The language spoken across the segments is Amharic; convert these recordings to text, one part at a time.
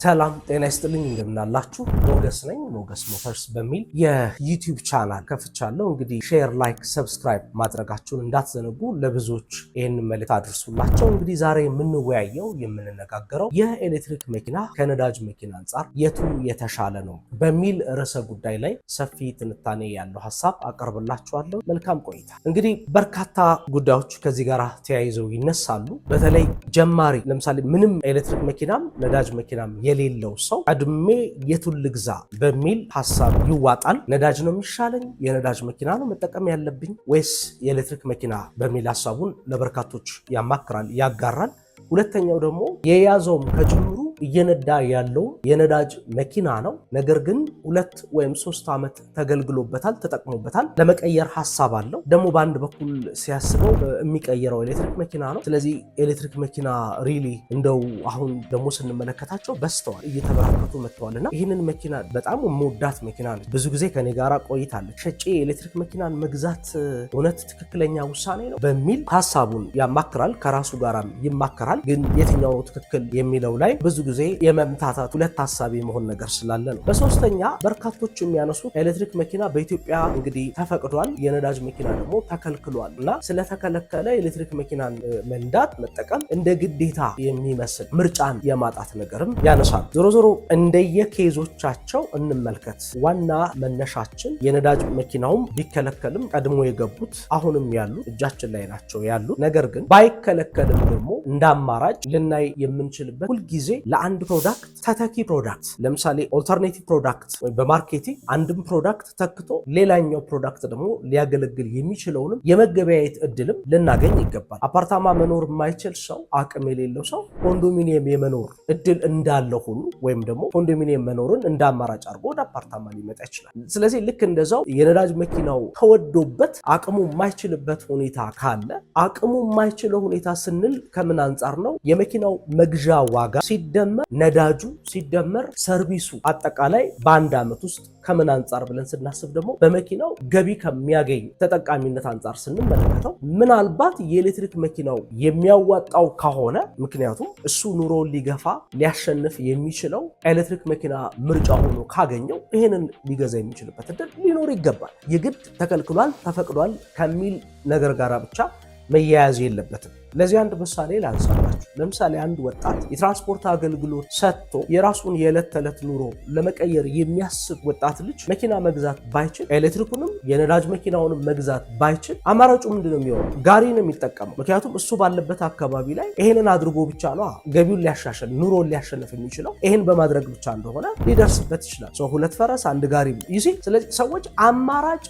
ሰላም ጤና ይስጥልኝ እንደምናላችሁ ሞገስ ነኝ ሞገስ ሞተርስ በሚል የዩቲዩብ ቻናል ከፍቻለሁ። እንግዲህ ሼር ላይክ ሰብስክራይብ ማድረጋችሁን እንዳትዘነጉ ለብዙዎች ይህን መልእክት አድርሱላቸው። እንግዲህ ዛሬ የምንነጋገረው የኤሌክትሪክ መኪና ከነዳጅ መኪና አንጻር የቱ የተሻለ ነው በሚል ርዕሰ ጉዳይ ላይ ሰፊ ትንታኔ ያለው ሐሳብ አቀርብላችኋለሁ። መልካም ቆይታ። እንግዲህ በርካታ ጉዳዮች ከዚህ ጋር ተያይዘው ይነሳሉ። በተለይ ጀማሪ ለምሳሌ ምንም ኤሌክትሪክ መኪናም ነዳጅ መኪናም የሌለው ሰው ቀድሜ የቱን ልግዛ በሚል ሐሳብ ይዋጣል። ነዳጅ ነው የሚሻለኝ፣ የነዳጅ መኪና ነው መጠቀም ያለብኝ ወይስ የኤሌክትሪክ መኪና በሚል ሐሳቡን ለበርካቶች ያማክራል፣ ያጋራል። ሁለተኛው ደግሞ የያዘውም ከጅምሩ እየነዳ ያለው የነዳጅ መኪና ነው። ነገር ግን 2 ወይም 3 ዓመት ተገልግሎበታል፣ ተጠቅሞበታል። ለመቀየር ሐሳብ አለው። ደግሞ በአንድ በኩል ሲያስበው የሚቀየረው ኤሌክትሪክ መኪና ነው። ስለዚህ ኤሌክትሪክ መኪና ሪሊ እንደው አሁን ደግሞ ስንመለከታቸው በስተዋል፣ እየተበራከቱ መጥተዋልና ይህንን መኪና በጣም የምወዳት መኪና ነች። ብዙ ጊዜ ከኔ ጋራ ቆይታለች። ሸጬ ኤሌክትሪክ መኪናን መግዛት እውነት ትክክለኛ ውሳኔ ነው በሚል ሐሳቡን ያማክራል፣ ከራሱ ጋራም ይማከራል። ግን የትኛው ትክክል የሚለው ላይ ብዙ ጊዜ የመምታታት ሁለት ሐሳቢ መሆን ነገር ስላለ ነው። በሶስተኛ በርካቶች የሚያነሱት ኤሌክትሪክ መኪና በኢትዮጵያ እንግዲህ ተፈቅዷል፣ የነዳጅ መኪና ደግሞ ተከልክሏል እና ስለተከለከለ ኤሌክትሪክ መኪናን መንዳት መጠቀም እንደ ግዴታ የሚመስል ምርጫን የማጣት ነገርም ያነሳሉ። ዞሮ ዞሮ እንደየኬዞቻቸው እንመልከት። ዋና መነሻችን የነዳጅ መኪናውም ቢከለከልም ቀድሞ የገቡት አሁንም ያሉ እጃችን ላይ ናቸው ያሉ። ነገር ግን ባይከለከልም ደግሞ እንደ አማራጭ ልናይ የምንችልበት ሁልጊዜ ለአንድ ፕሮዳክት ተተኪ ፕሮዳክት ለምሳሌ ኦልተርኔቲቭ ፕሮዳክት ወይም በማርኬቲንግ አንድም ፕሮዳክት ተክቶ ሌላኛው ፕሮዳክት ደግሞ ሊያገለግል የሚችለውንም የመገበያየት እድልም ልናገኝ ይገባል። አፓርታማ መኖር የማይችል ሰው፣ አቅም የሌለው ሰው ኮንዶሚኒየም የመኖር እድል እንዳለው ሁሉ ወይም ደግሞ ኮንዶሚኒየም መኖርን እንደ አማራጭ አድርጎ ወደ አፓርታማ ሊመጣ ይችላል። ስለዚህ ልክ እንደዛው የነዳጅ መኪናው ተወዶበት አቅሙ የማይችልበት ሁኔታ ካለ አቅሙ የማይችለው ሁኔታ ስንል ከምን አንጻር ነው? የመኪናው መግዣ ዋጋ ሲደመር ነዳጁ ሲደመር ሰርቪሱ አጠቃላይ በአንድ ዓመት ውስጥ ከምን አንጻር ብለን ስናስብ ደግሞ በመኪናው ገቢ ከሚያገኝ ተጠቃሚነት አንጻር ስንመለከተው ምናልባት የኤሌክትሪክ መኪናው የሚያዋጣው ከሆነ ምክንያቱም እሱ ኑሮውን ሊገፋ ሊያሸንፍ የሚችለው ኤሌክትሪክ መኪና ምርጫ ሆኖ ካገኘው ይሄንን ሊገዛ የሚችልበት እድል ሊኖር ይገባል። የግድ ተከልክሏል ተፈቅዷል ከሚል ነገር ጋር ብቻ መያያዝ የለበትም። ለዚህ አንድ ምሳሌ ላንሳላችሁ። ለምሳሌ አንድ ወጣት የትራንስፖርት አገልግሎት ሰጥቶ የራሱን የዕለት ተዕለት ኑሮ ለመቀየር የሚያስብ ወጣት ልጅ መኪና መግዛት ባይችል ኤሌክትሪኩንም የነዳጅ መኪናውንም መግዛት ባይችል አማራጩ ምንድነው የሚሆነው? ጋሪ ነው የሚጠቀመው። ምክንያቱም እሱ ባለበት አካባቢ ላይ ይሄንን አድርጎ ብቻ ነው ገቢውን ሊያሻሽል ኑሮን ሊያሸንፍ የሚችለው። ይሄን በማድረግ ብቻ እንደሆነ ሊደርስበት ይችላል። ሰው 2 ፈረስ አንድ ጋሪ ይዚ። ስለዚህ ሰዎች አማራጭ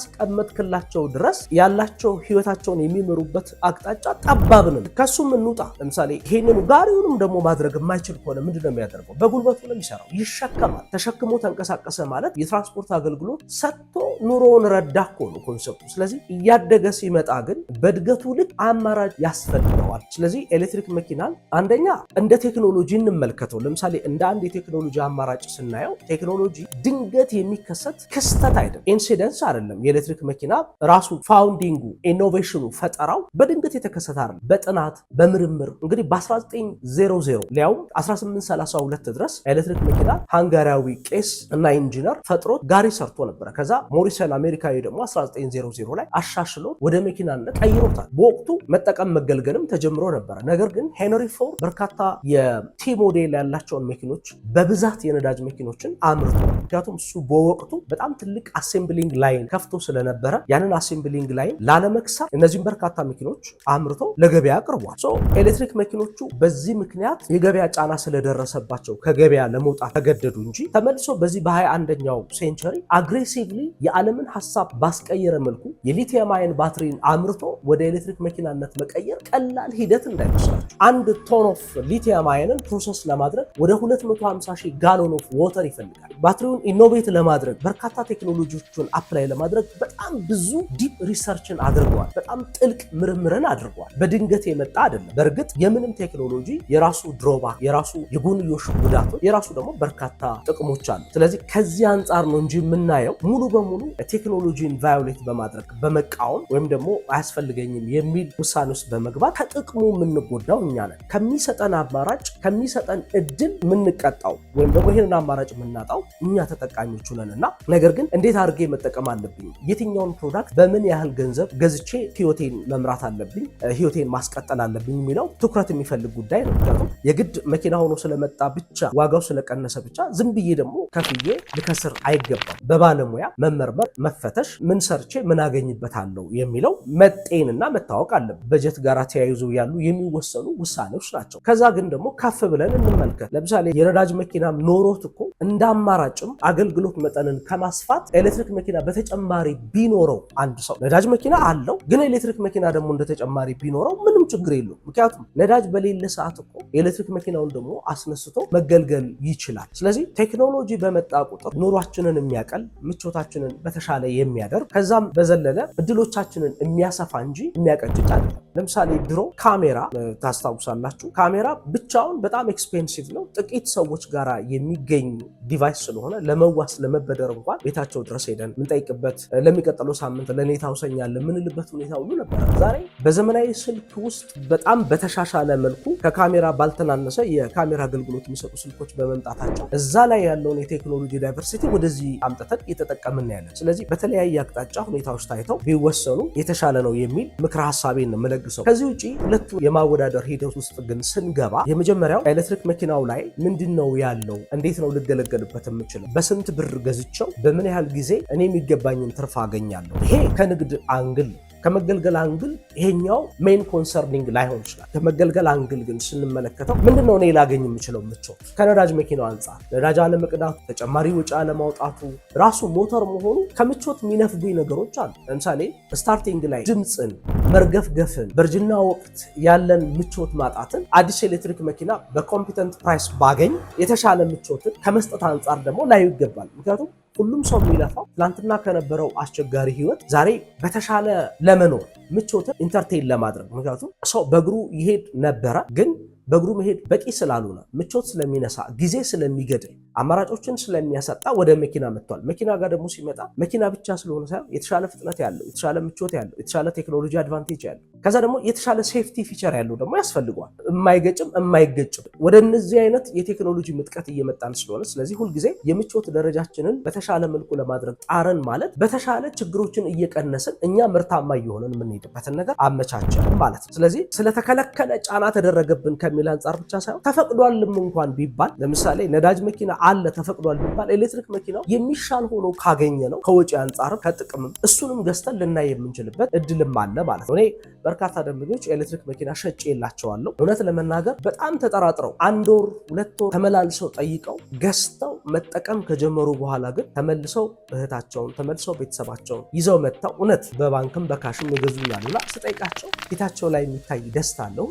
እስካላስቀመጥክላቸው ድረስ ያላቸው ህይወታቸውን የሚመሩበት አቅጣጫ ጠባብ ነው። ከሱም እንውጣ። ለምሳሌ ይሄንን ጋሪውንም ደግሞ ማድረግ የማይችል ከሆነ ምንድነው የሚያደርገው? በጉልበቱ ነው የሚሰራው፣ ይሸከማል። ተሸክሞ ተንቀሳቀሰ ማለት የትራንስፖርት አገልግሎት ሰጥቶ ኑሮውን ረዳ እኮ ነው ኮንሰፕቱ። ስለዚህ እያደገ ሲመጣ ግን በእድገቱ ልክ አማራጭ ያስፈልገዋል። ስለዚህ ኤሌክትሪክ መኪናን አንደኛ እንደ ቴክኖሎጂ እንመልከተው። ለምሳሌ እንደ አንድ የቴክኖሎጂ አማራጭ ስናየው ቴክኖሎጂ ድንገት የሚከሰት ክስተት አይደለም፣ ኢንሲደንስ አይደለም። የኤሌክትሪክ መኪና ራሱ ፋውንዲንጉ ኢኖቬሽኑ ፈጠራው በድንገት የተከሰተ በጥናት በምርምር እንግዲህ በ1900 ሊያውም 1832 ድረስ ኤሌክትሪክ መኪና ሃንጋሪያዊ ቄስ እና ኢንጂነር ፈጥሮት ጋሪ ሰርቶ ነበረ። ከዛ ሞሪሰን አሜሪካዊ ደግሞ 1900 ላይ አሻሽሎ ወደ መኪናነት ቀይሮታል። በወቅቱ መጠቀም መገልገልም ተጀምሮ ነበረ። ነገር ግን ሄንሪ ፎርድ በርካታ የቲ ሞዴል ያላቸውን መኪኖች በብዛት የነዳጅ መኪኖችን አምርቶ ምክንያቱም እሱ በወቅቱ በጣም ትልቅ አሴምብሊንግ ላይን ከፍቶ ስለነበረ ያንን አሴምብሊንግ ላይን ላለመክሰር እነዚህም በርካታ መኪኖች አምርቶ ለገበያ አቅርቧል። ኤሌክትሪክ መኪኖቹ በዚህ ምክንያት የገበያ ጫና ስለደረሰባቸው ከገበያ ለመውጣት ተገደዱ እንጂ ተመልሶ በዚህ በ21ኛው ሴንቸሪ አግሬሲቭሊ የዓለምን ሐሳብ ባስቀየረ መልኩ የሊቲየም አየን ባትሪን አምርቶ ወደ ኤሌክትሪክ መኪናነት መቀየር ቀላል ሂደት እንዳይመስላችሁ። 1 ቶን ኦፍ ሊቲየም አየንን ፕሮሰስ ለማድረግ ወደ 250,000 ጋሎን ኦፍ ዋተር ይፈልጋል። ባትሪውን ኢኖቬት ለማድረግ በርካታ ቴክኖሎጂዎችን አፕላይ ለማድረግ በጣም ብዙ ዲፕ ሪሰርችን አድርገዋል። በጣም ጥልቅ ምርምርን አድርገዋል። በድንገት የመጣ አይደለም። በእርግጥ የምንም ቴክኖሎጂ የራሱ ድሮባክ፣ የራሱ የጎንዮሽ ጉዳቶች፣ የራሱ ደግሞ በርካታ ጥቅሞች አሉ። ስለዚህ ከዚህ አንጻር ነው እንጂ የምናየው ሙሉ በሙሉ ቴክኖሎጂን ቫዮሌት በማድረግ በመቃወም ወይም ደግሞ አያስፈልገኝም የሚል ውሳኔ ውስጥ በመግባት ከጥቅሙ የምንጎዳው እኛ ነን። ከሚሰጠን አማራጭ ከሚሰጠን እድል የምንቀጣው ወይም ደግሞ ይህንን አማራጭ የምናጣው እኛ ተጠቃሚዎቹ ነንና፣ ነገር ግን እንዴት አድርጌ መጠቀም አለብኝ፣ የትኛውን ፕሮዳክት በምን ያህል ገንዘብ ገዝቼ ህይወቴን መምራት አለብኝ፣ ህይወቴን ማስቀጠል አለብኝ የሚለው ትኩረት የሚፈልግ ጉዳይ ነው። ምክንያቱም የግድ መኪና ሆኖ ስለመጣ ብቻ ዋጋው ስለቀነሰ ብቻ ዝም ብዬ ደግሞ ከፍዬ ልከስር አይገባም። በባለሙያ መመርመር፣ መፈተሽ፣ ምን ሰርቼ ምን አገኝበታለሁ የሚለው መጤንና መታወቅ አለብን። በጀት ጋር ተያይዞ ያሉ የሚወሰኑ ውሳኔዎች ናቸው። ከዛ ግን ደግሞ ከፍ ብለን እንመልከት። ለምሳሌ የነዳጅ መኪና ኖሮት እኮ እንደ አማራጭም አገልግሎት መጠንን ከማስፋት ኤሌክትሪክ መኪና በተጨማሪ ቢኖረው አንድ ሰው ነዳጅ መኪና አለው ግን ኤሌክትሪክ መኪና ደግሞ እንደተጨማሪ ቢኖረው ምንም ችግር የለው። ምክንያቱም ነዳጅ በሌለ ሰዓት እኮ ኤሌክትሪክ መኪናውን ደግሞ አስነስቶ መገልገል ይችላል። ስለዚህ ቴክኖሎጂ በመጣ ቁጥር ኑሯችንን የሚያቀል ምቾታችንን በተሻለ የሚያደርግ ከዛም በዘለለ እድሎቻችንን የሚያሰፋ እንጂ የሚያቀጭጭ አይደለም። ለምሳሌ ድሮ ካሜራ ታስታውሳላችሁ። ካሜራ ብቻውን በጣም ኤክስፔንሲቭ ነው። ጥቂት ሰዎች ጋር የሚገኝ ዲቫይስ ስለሆነ ለመዋስ ለመበደር እንኳን ቤታቸው ድረስ ሄደን ምንጠይቅበት፣ ለሚቀጥለው ሳምንት ለኔ ታውሰኛለህ ምንልበት ሁኔታ ሁሉ ነበር። ዛሬ በዘመናዊ ስልክ ውስጥ በጣም በተሻሻለ መልኩ ከካሜራ ባልተናነሰ የካሜራ አገልግሎት የሚሰጡ ስልኮች በመምጣታቸው እዛ ላይ ያለውን የቴክኖሎጂ ዳይቨርሲቲ ወደዚህ አምጥተን እየተጠቀምን ያለን። ስለዚህ በተለያየ አቅጣጫ ሁኔታዎች ታይተው ቢወሰኑ የተሻለ ነው የሚል ምክረ ሀሳቤን የምለግሰው። ከዚህ ውጪ ሁለቱ የማወዳደር ሂደት ውስጥ ግን ስንገባ የመጀመሪያው ኤሌክትሪክ መኪናው ላይ ምንድነው ያለው፣ እንዴት ነው ልገለገልበት የምችለው፣ በስንት ብር ገዝቸው በምን ያህል ጊዜ እኔ የሚገባኝን ትርፍ አገኛለሁ። ይሄ ከንግድ አንግል ከመገልገል አንግል ይሄኛው ሜን ኮንሰርኒንግ ላይሆን ይችላል። ከመገልገል አንግል ግን ስንመለከተው ምንድነው እኔ ላገኝ የምችለው ምቾት ከነዳጅ መኪናው አንጻር ነዳጅ አለመቅዳቱ፣ ተጨማሪ ወጪ አለማውጣቱ፣ ራሱ ሞተር መሆኑ ከምቾት የሚነፍጉኝ ነገሮች አሉ። ለምሳሌ ስታርቲንግ ላይ ድምፅን፣ መርገፍገፍን፣ በእርጅና ወቅት ያለን ምቾት ማጣትን አዲስ ኤሌክትሪክ መኪና በኮምፒተንት ፕራይስ ባገኝ የተሻለ ምቾትን ከመስጠት አንጻር ደግሞ ላዩ ይገባል። ምክንያቱም ሁሉም ሰው የሚለፋው ትላንትና ከነበረው አስቸጋሪ ህይወት ዛሬ በተሻለ ለመኖር ምቾትን ኢንተርቴን ለማድረግ። ምክንያቱም ሰው በእግሩ ይሄድ ነበረ ግን በእግሩ መሄድ በቂ ስላልሆነ ምቾት ስለሚነሳ ጊዜ ስለሚገድል አማራጮችን ስለሚያሰጣ ወደ መኪና መጥቷል። መኪና ጋር ደግሞ ሲመጣ መኪና ብቻ ስለሆነ ሳይሆን የተሻለ ፍጥነት ያለው፣ የተሻለ ምቾት ያለው፣ የተሻለ ቴክኖሎጂ አድቫንቴጅ ያለው ከዛ ደግሞ የተሻለ ሴፍቲ ፊቸር ያለው ደግሞ ያስፈልገዋል። የማይገጭም የማይገጭም ወደ እነዚህ አይነት የቴክኖሎጂ ምጥቀት እየመጣን ስለሆነ ስለዚህ ሁልጊዜ የምቾት ደረጃችንን በተሻለ መልኩ ለማድረግ ጣረን ማለት በተሻለ ችግሮችን እየቀነስን እኛ ምርታማ እየሆነን የምንሄድበትን ነገር አመቻቸን ማለት ነው። ስለዚህ ስለተከለከለ ጫና ተደረገብን ከሚል አንጻር ብቻ ሳይሆን ተፈቅዷልም እንኳን ቢባል ለምሳሌ ነዳጅ መኪና አለ ተፈቅዷል ቢባል ኤሌክትሪክ መኪናው የሚሻል ሆኖ ካገኘ ነው ከወጪ አንጻር ከጥቅምም እሱንም ገዝተን ልናይ የምንችልበት እድልም አለ ማለት ነው። እኔ በርካታ ደንበኞች ኤሌክትሪክ መኪና ሸጬ የላቸዋለሁ። እውነት ለመናገር በጣም ተጠራጥረው 1 ወር 2 ወር ተመላልሰው ጠይቀው ገዝተው መጠቀም ከጀመሩ በኋላ ግን ተመልሰው እህታቸውን ተመልሰው ቤተሰባቸውን ይዘው መጥተው እውነት በባንክም በካሽም ይገዙኛልና ስጠይቃቸው ፊታቸው ላይ የሚታይ ደስታ አለው።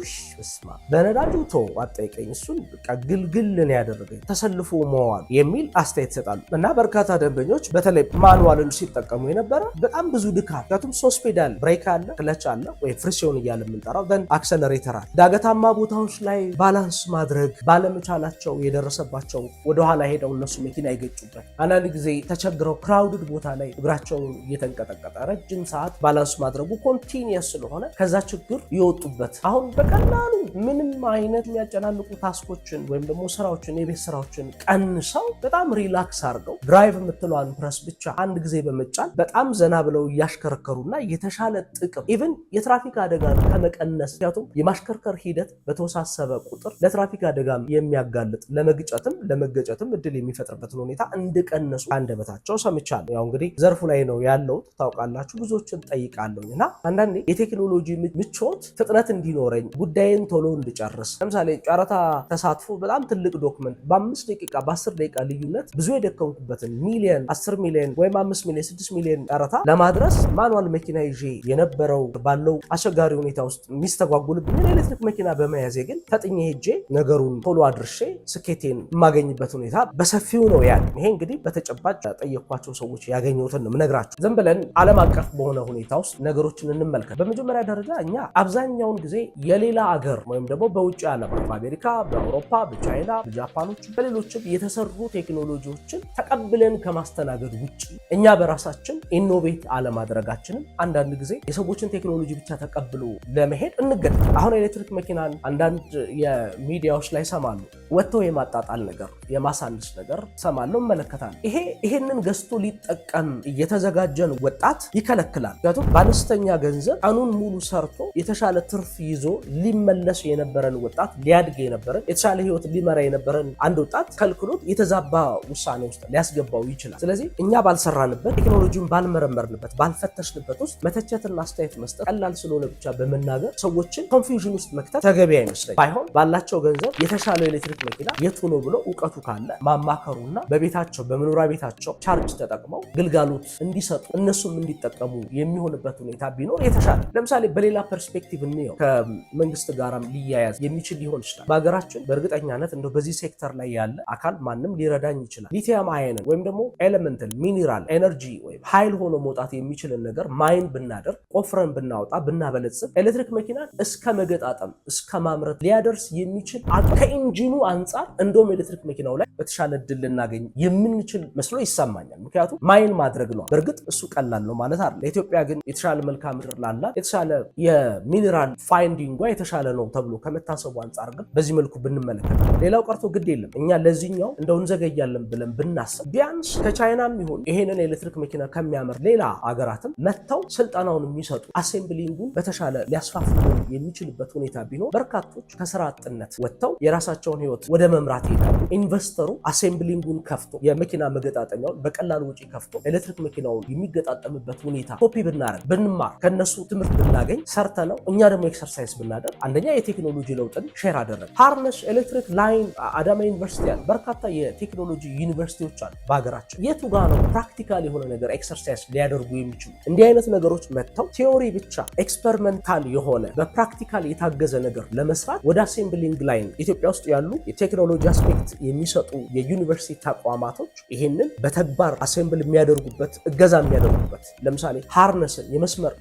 ስማ በነዳጁ ቶ አጠይቀኝ እሱን በቃ ግልግልን ያደረገኝ ተሰልፎ መዋል የሚል አስተያየት ይሰጣሉ። እና በርካታ ደንበኞች በተለይ ማኑዋልን ሲጠቀሙ የነበረ በጣም ብዙ ድካም፣ ምክንያቱም 3 ፔዳል ብሬክ አለ፣ ክለች አለ ወይ ፍሪሲዮን እያለ የምንጠራው ደን አክሰለሬተር አለ። ዳገታማ ቦታዎች ላይ ባላንስ ማድረግ ባለመቻላቸው የደረሰባቸው ወደኋላ ሄደው እነሱ መኪና ይገጩበት፣ አንዳንድ ጊዜ ተቸግረው ክራውድድ ቦታ ላይ እግራቸውን እየተንቀጠቀጠ ረጅም ሰዓት ባላንስ ማድረጉ ኮንቲኒየስ ስለሆነ ከዛ ችግር ይወጡበት አሁን በቀላሉ ምንም አይነት የሚያጨናንቁ ታስኮችን ወይም ደግሞ ስራዎችን የቤት ስራዎችን ቀንሰው በጣም ሪላክስ አድርገው ድራይቭ የምትለዋን ፕረስ ብቻ አንድ ጊዜ በመጫን በጣም ዘና ብለው እያሽከረከሩና የተሻለ ጥቅም ኢቭን የትራፊክ አደጋን ከመቀነስ ምክንያቱም የማሽከርከር ሂደት በተወሳሰበ ቁጥር ለትራፊክ አደጋም የሚያጋልጥ ለመግጨትም ለመገጨትም እድል የሚፈጥርበትን ሁኔታ እንደቀነሱ አንደበታቸው ሰምቻለሁ። ያው እንግዲህ ዘርፉ ላይ ነው ያለው ታውቃላችሁ፣ ብዙዎችን ጠይቃለሁ እና አንዳንዴ የቴክኖሎጂ ምቾት ፍጥነት እንዲኖረኝ ጉዳይን ቶሎ እንድጨርስ ለምሳሌ ጨረታ ተሳትፎ በጣም ትልቅ ዶክመንት በ5 ደቂቃ በ10 ደቂቃ ልዩነት ብዙ የደከምኩበትን ሚሊዮን 10 ሚሊዮን ወይም 5 ሚሊዮን 6 ሚሊዮን ጨረታ ለማድረስ ማኑዋል መኪና ይዤ የነበረው ባለው አስቸጋሪ ሁኔታ ውስጥ የሚስተጓጉልብኝ ኤሌክትሪክ መኪና በመያዜ ግን ፈጥኜ ሄጄ ነገሩን ቶሎ አድርሼ ስኬቴን የማገኝበት ሁኔታ በሰፊ በሰፊው ነው ያለ። ይሄ እንግዲህ በተጨባጭ ጠየኳቸው ሰዎች ያገኙትን ነው የምነግራችሁ። ዝም ብለን ዓለም አቀፍ በሆነ ሁኔታ ውስጥ ነገሮችን እንመልከት። በመጀመሪያ ደረጃ እኛ አብዛኛውን ጊዜ የሌላ አገር ወይም ደግሞ በውጭ ዓለም በአሜሪካ፣ በአውሮፓ፣ በቻይና፣ በጃፓኖች በሌሎችም የተሰሩ ቴክኖሎጂዎችን ተቀብለን ከማስተናገድ ውጭ እኛ በራሳችን ኢኖቬት አለማድረጋችንን አንዳንድ ጊዜ የሰዎችን ቴክኖሎጂ ብቻ ተቀብሎ ለመሄድ እንገደድ። አሁን ኤሌክትሪክ መኪናን አንዳንድ የሚዲያዎች ላይ ሰማሉ፣ ወጥቶ የማጣጣል ነገር፣ የማሳነስ ነገር ሰማለሁ፣ እመለከታለሁ። ይሄንን ገዝቶ ሊጠቀም እየተዘጋጀን ወጣት ይከለክላል። ምክንያቱም በአነስተኛ ገንዘብ ቀኑን ሙሉ ሰርቶ የተሻለ ትርፍ ይዞ ሊመለስ የነበረን ወጣት፣ ሊያድግ የነበረን የተሻለ ህይወት ሊመራ የነበረን አንድ ወጣት ከልክሎት የተዛባ ውሳኔ ውስጥ ሊያስገባው ይችላል። ስለዚህ እኛ ባልሰራንበት፣ ቴክኖሎጂውን ባልመረመርንበት፣ ባልፈተሽንበት ውስጥ መተቸትና አስተያየት መስጠት ቀላል ስለሆነ ብቻ በመናገር ሰዎችን ኮንፊውዥን ውስጥ መክተት ተገቢ አይመስለኝ። ባይሆን ባላቸው ገንዘብ የተሻለው ኤሌክትሪክ መኪና የቱ ነው ብሎ እውቀቱ ካለ ማማከሩና በቤታቸው በመኖሪያ ቤታቸው ቻርጅ ተጠቅመው ግልጋሎት እንዲሰጡ እነሱም እንዲጠቀሙ የሚሆንበት ሁኔታ ቢኖር የተሻለ። ለምሳሌ በሌላ ፐርስፔክቲቭ እንየው፣ ከመንግስት ጋራም ሊያያዝ የሚችል ሊሆን ይችላል። በሀገራችን በእርግጠኛነት እንደው በዚህ ሴክተር ላይ ያለ አካል ማንም ሊረዳኝ ይችላል። ሊቲየም አየንን ወይም ደግሞ ኤሌመንታል ሚኒራል ኤነርጂ ወይም ኃይል ሆኖ መውጣት የሚችልን ነገር ማይን ብናደርግ፣ ቆፍረን ብናወጣ፣ ብናበለጽግ ኤሌክትሪክ መኪናን እስከ መገጣጠም እስከ ማምረት ሊያደርስ የሚችል ከኢንጂኑ አንጻር እንደውም ኤሌክትሪክ መኪናው ላይ በተሻለ እድል ልናገኝ የምንችል መስሎ ይሰማኛል። ምክንያቱም ማይን ማድረግ ነው። በእርግጥ እሱ ቀላል ነው ማለት አይደለም። ኢትዮጵያ ግን የተሻለ መልክዓ ምድር ላላት የተሻለ የሚኒራል ፋይንዲንጓ የተሻለ ነው ተብሎ ከመታሰቡ አንጻር ግን በዚህ መልኩ ብንመለከት፣ ሌላው ቀርቶ ግድ የለም እኛ ለዚህኛው እንደው እንዘገያለን ብለን ብናስብ ቢያንስ ከቻይናም ይሁን ይሄንን ኤሌክትሪክ መኪና ከሚያመር ሌላ ሀገራትም መጥተው ስልጠናውን የሚሰጡ አሴምብሊንጉን በተሻለ ሊያስፋፉ የሚችልበት ሁኔታ ቢኖር በርካቶች ከስራ አጥነት ወጥተው የራሳቸውን ህይወት ወደ መምራት ይሄዳሉ። ኢንቨስተሩ አሴምብሊንጉን ከፍቶ የመኪና መገጣጠሚያውን በቀላሉ ወጪ ከፍቶ ኤሌክትሪክ መኪናውን የሚገጣጠምበት ሁኔታ ኮፒ ብናረግ ብንማር ከነሱ ትምህርት ብናገኝ ሰርተ ነው እኛ ደግሞ ኤክሰርሳይዝ ብናደርግ አንደኛ የቴክኖሎጂ ለውጥን ሼር አደረግ። ሃርነስ ኤሌክትሪክ ላይን አዳማ ዩኒቨርሲቲ አለ። በርካታ የቴክኖሎጂ ዩኒቨርሲቲዎች አሉ በሀገራችን። የቱ ጋር ነው ፕራክቲካል የሆነ ነገር ኤክሰርሳይዝ ሊያደርጉ የሚችሉ? እንዲህ አይነት ነገሮች መጥተው ቲዮሪ ብቻ ኤክስፐሪመንታል የሆነ በፕራክቲካል የታገዘ ነገር ለመስራት ወደ አሴምብሊንግ ላይን ኢትዮጵያ ውስጥ ያሉ የቴክኖሎጂ አስፔክት የሚሰጡ የዩኒቨርሲቲ ተቋማቶች ይሄንን በተግባር አሴምብል የሚያደርጉበት እገዛ የሚያደርጉበት ለምሳሌ ሃርነስን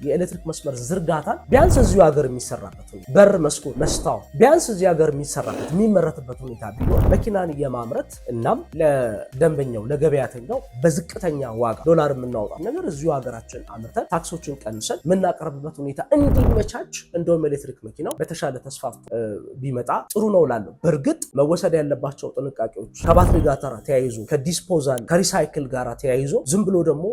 የኤሌክትሪክ መስመር ዝርጋታን ቢያንስ እዚሁ ሀገር የሚሰራበት በር መስኮት መስታወት ቢያንስ እዚህ ሀገር የሚሰራበት የሚመረትበት ሁኔታ ቢኖር መኪናን የማምረት እናም ለደንበኛው ለገበያተኛው በዝቅተኛ ዋጋ ዶላር የምናወጣው ነገር እዚሁ ሀገራችን አምርተን ታክሶችን ቀንሰን የምናቀርብበት ሁኔታ እንዲመቻች እንደውም ኤሌክትሪክ መኪናው በተሻለ ተስፋፍቶ ቢመጣ ጥሩ ነው እላለሁ። በእርግጥ መወሰድ ያለባቸው ጥንቃቄዎች ከባትሪ ጋር ተያይዞ ከዲስፖዛል ከሪሳይክል ጋር ተያይዞ ዝም ብሎ ደግሞ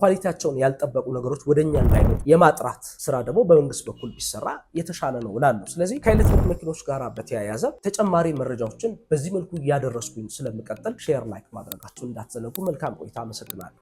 ኳሊቲያቸውን ያልጠበቁ ነገሮች ወደኛ እንዳይመጡ የማጥራት ስራ ደግሞ በመንግስት በኩል ቢሰራ የተሻለ ነው እላለሁ። ስለዚህ ከኤሌክትሪክ መኪኖች ጋር በተያያዘ ተጨማሪ መረጃዎችን በዚህ መልኩ እያደረስኩኝ ስለምቀጥል ሼር ላይክ ማድረጋችሁን እንዳትዘነጉ። መልካም ቆይታ። አመሰግናለሁ።